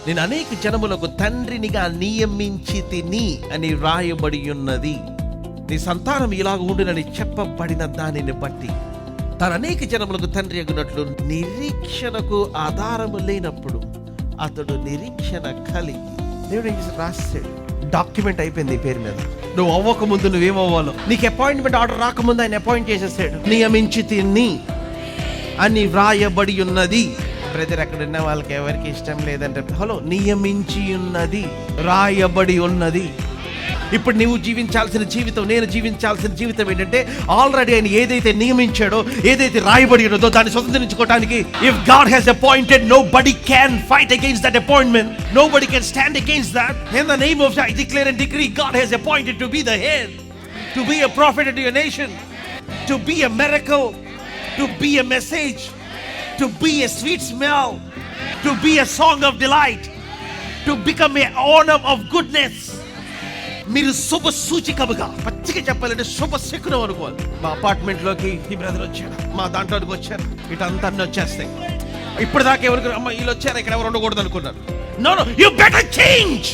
నేను అనేక జనములకు తండ్రినిగా నియమించితిని అని రాయబడి ఉన్నది. నీ సంతానం ఇలాగ ఉండునని చెప్పబడిన దానిని బట్టి తన అనేక జనములకు తండ్రి అగునట్లు నిరీక్షణకు ఆధారము లేనప్పుడు అతడు నిరీక్షణ కలిగి దేవుడు ఏం చేసి రాస్తాడు. డాక్యుమెంట్ అయిపోయింది ఈ పేరు మీద. నువ్వు అవ్వక ముందు నువ్వేమవ్వాలో నీకు అపాయింట్మెంట్ ఆర్డర్ రాకముందు ఆయన అపాయింట్ చేసేసాడు. నియమించితిని అని వ్రాయబడి ఉన్నది. బ్రదర్ అక్కడ ఉన్న వాళ్ళకి ఎవరికి ఇష్టం లేదంటే హలో, నియమించి ఉన్నది, రాయబడి ఉన్నది. ఇప్పుడు నువ్వు జీవించాల్సిన జీవితం, నేను జీవించాల్సిన జీవితం ఏంటంటే ఆల్రెడీ ఆయన ఏదైతే నియమించాడో, ఏదైతే రాయబడి ఉన్నదో దాన్ని స్వతంత్రించుకోవడానికి if God has appointed, nobody can fight against that appointment. Nobody can stand against that. In the name of I declare and decree, God has appointed to be the head, to be a prophet to your nation, to be a miracle, to be a message, to be a sweet smell, to be a song of delight, to become an ornament of goodness. మీరు శుభ సూచికముగా, పచ్చిగా చెప్పాలంటే శుభ శకునం అనుకోవాలి. మా apartment లోకి ఈ brother వచ్చాడు, మా దాంట్లోకి వచ్చారు, ఇటంతా అన్నీ వచ్చేస్తాయి. ఇప్పుడు దాకా ఎవరికి అమ్మ వీళ్ళు వచ్చారు, ఇక్కడ ఎవరు ఉండకూడదు అనుకున్నారు. No, you better change.